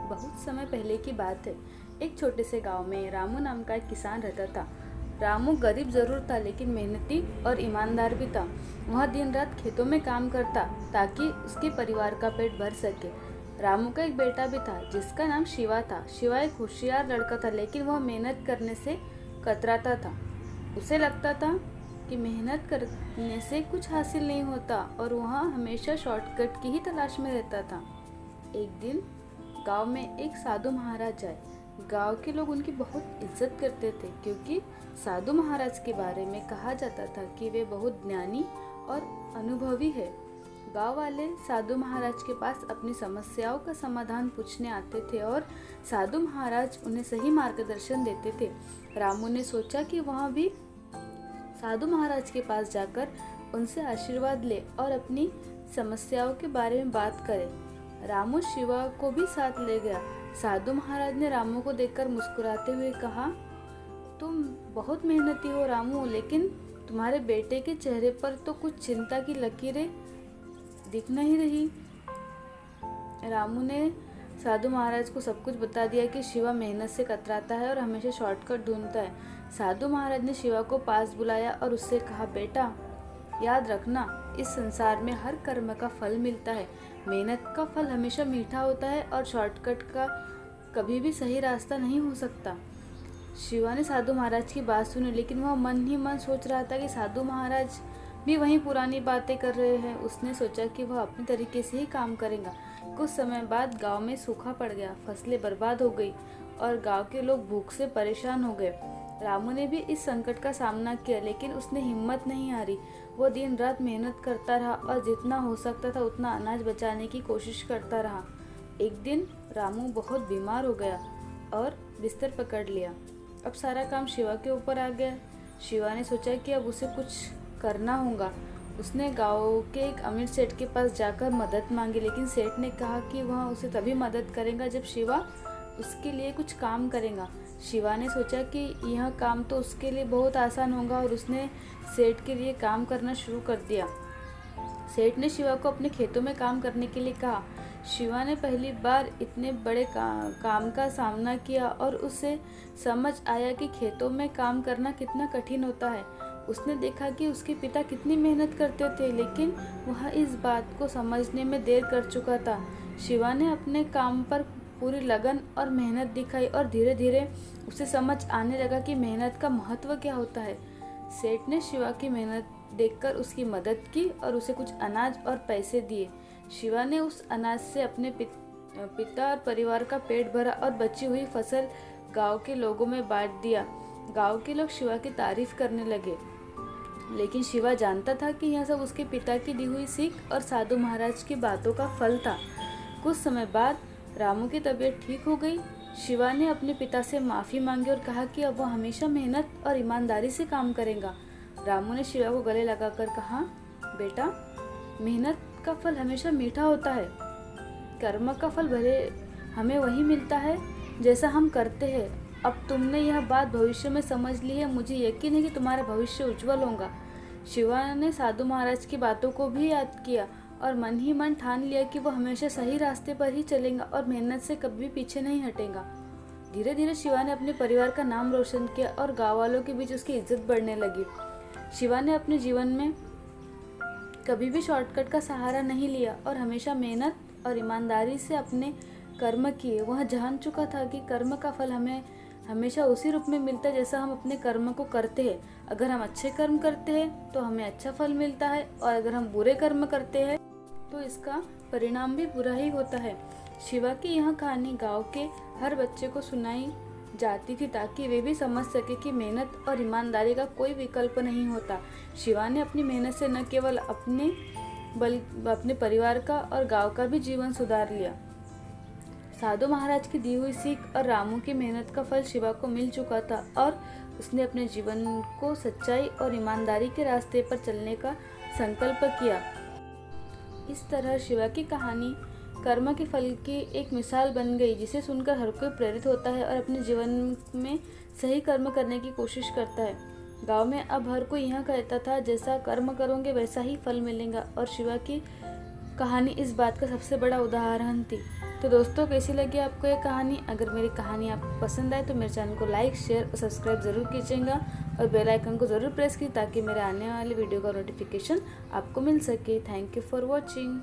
बहुत समय पहले की बात है। एक छोटे से गांव में रामू नाम का एक किसान रहता था। रामू गरीब जरूर था, लेकिन मेहनती और ईमानदार भी था। वह दिन रात खेतों में काम करता ताकि उसके परिवार का पेट भर सके। रामू का एक बेटा भी था जिसका नाम शिवा था। शिवा एक होशियार लड़का था, लेकिन वह मेहनत करने से कतराता था। उसे लगता था कि मेहनत करने से कुछ हासिल नहीं होता और वह हमेशा शॉर्टकट की ही तलाश में रहता था। एक दिन गांव में एक साधु महाराज आए। गांव के लोग उनकी बहुत इज्जत करते थे, क्योंकि साधु महाराज के बारे में कहा जाता था कि वे बहुत ज्ञानी और अनुभवी है। गांव वाले साधु महाराज के पास अपनी समस्याओं का समाधान पूछने आते थे और साधु महाराज उन्हें सही मार्गदर्शन देते थे। रामू ने सोचा कि वह भी साधु महाराज के पास जाकर उनसे आशीर्वाद ले और अपनी समस्याओं के बारे में बात करे। रामू शिवा को भी साथ ले गया। साधु महाराज ने रामू को देखकर मुस्कुराते हुए कहा, तुम बहुत मेहनती हो रामू, लेकिन तुम्हारे बेटे के चेहरे पर तो कुछ चिंता की लकीरें दिख नहीं रही। रामू ने साधु महाराज को सब कुछ बता दिया कि शिवा मेहनत से कतराता है और हमेशा शॉर्टकट ढूंढता है। साधु महाराज ने शिवा को पास बुलाया और उससे कहा, बेटा याद रखना, इस संसार में हर कर्म का फल मिलता है। मेहनत का फल हमेशा मीठा होता है और शॉर्टकट का कभी भी सही रास्ता नहीं हो सकता। शिवा ने साधु महाराज की बात सुनी, लेकिन वह मन ही मन सोच रहा था कि साधु महाराज भी वही पुरानी बातें कर रहे हैं। उसने सोचा कि वह अपने तरीके से ही काम करेगा। कुछ समय बाद गांव में सूखा पड़ गया, फसलें बर्बाद हो गई और गांव के लोग भूख से परेशान हो गए। रामू ने भी इस संकट का सामना किया, लेकिन उसने हिम्मत नहीं हारी। वो दिन रात मेहनत करता रहा और जितना हो सकता था उतना अनाज बचाने की कोशिश करता रहा। एक दिन रामू बहुत बीमार हो गया और बिस्तर पकड़ लिया। अब सारा काम शिवा के ऊपर आ गया। शिवा ने सोचा कि अब उसे कुछ करना होगा। उसने गांव के एक अमीर सेठ के पास जाकर मदद मांगी, लेकिन सेठ ने कहा कि वह उसे तभी मदद करेगा जब शिवा उसके लिए कुछ काम करेगा। शिवा ने सोचा कि यह काम तो उसके लिए बहुत आसान होगा और उसने सेठ के लिए काम करना शुरू कर दिया। सेठ ने शिवा को अपने खेतों में काम करने के लिए कहा। शिवा ने पहली बार इतने बड़े काम का सामना किया और उसे समझ आया कि खेतों में काम करना कितना कठिन होता है। उसने देखा कि उसके पिता कितनी मेहनत करते थे, लेकिन वह इस बात को समझने में देर कर चुका था। शिवा ने अपने काम पर पूरी लगन और मेहनत दिखाई और धीरे धीरे उसे समझ आने लगा कि मेहनत का महत्व क्या होता है। सेठ ने शिवा की मेहनत देखकर उसकी मदद की और उसे कुछ अनाज और पैसे दिए। शिवा ने उस अनाज से अपने पिता और परिवार का पेट भरा और बची हुई फसल गांव के लोगों में बांट दिया। गांव के लोग शिवा की तारीफ करने लगे, लेकिन शिवा जानता था कि यह सब उसके पिता की दी हुई सीख और साधु महाराज की बातों का फल था। कुछ समय बाद रामू की तबीयत ठीक हो गई। शिवा ने अपने पिता से माफ़ी मांगी और कहा कि अब वह हमेशा मेहनत और ईमानदारी से काम करेगा। रामू ने शिवा को गले लगाकर कहा, बेटा मेहनत का फल हमेशा मीठा होता है। कर्म का फल भले हमें वही मिलता है जैसा हम करते हैं। अब तुमने यह बात भविष्य में समझ ली है, मुझे यकीन है कि तुम्हारा भविष्य उज्जवल होगा। शिवा ने साधु महाराज की बातों को भी याद किया और मन ही मन ठान लिया कि वह हमेशा सही रास्ते पर ही चलेगा और मेहनत से कभी पीछे नहीं हटेगा। धीरे धीरे शिवा ने अपने परिवार का नाम रोशन किया और गाँव वालों के बीच उसकी इज्जत बढ़ने लगी। शिवा ने अपने जीवन में कभी भी शॉर्टकट का सहारा नहीं लिया और हमेशा मेहनत और ईमानदारी से अपने कर्म किए। वह जान चुका था कि कर्म का फल हमें हमेशा उसी रूप में मिलता है जैसा हम अपने कर्म को करते हैं। अगर हम अच्छे कर्म करते हैं तो हमें अच्छा फल मिलता है, और अगर हम बुरे कर्म करते हैं तो इसका परिणाम भी बुरा ही होता है। शिवा की यह कहानी गांव के हर बच्चे को सुनाई जाती थी ताकि वे भी समझ सके कि मेहनत और ईमानदारी का कोई विकल्प नहीं होता। शिवा ने अपनी मेहनत से न केवल अपने परिवार का और गांव का भी जीवन सुधार लिया। साधु महाराज की दी हुई सीख और रामू की मेहनत का फल शिवा को मिल चुका था और उसने अपने जीवन को सच्चाई और ईमानदारी के रास्ते पर चलने का संकल्प किया। इस तरह शिवा की कहानी कर्म के फल की एक मिसाल बन गई, जिसे सुनकर हर कोई प्रेरित होता है और अपने जीवन में सही कर्म करने की कोशिश करता है। गांव में अब हर कोई यह कहता था, जैसा कर्म करोगे वैसा ही फल मिलेगा, और शिवा की कहानी इस बात का सबसे बड़ा उदाहरण थी। तो दोस्तों, कैसी लगी आपको ये कहानी? अगर मेरी कहानी आपको पसंद आए तो मेरे चैनल को लाइक, शेयर और सब्सक्राइब ज़रूर कीजिएगा और बेल आइकन को ज़रूर प्रेस कीजिए ताकि मेरे आने वाले वीडियो का नोटिफिकेशन आपको मिल सके। Thank you for watching.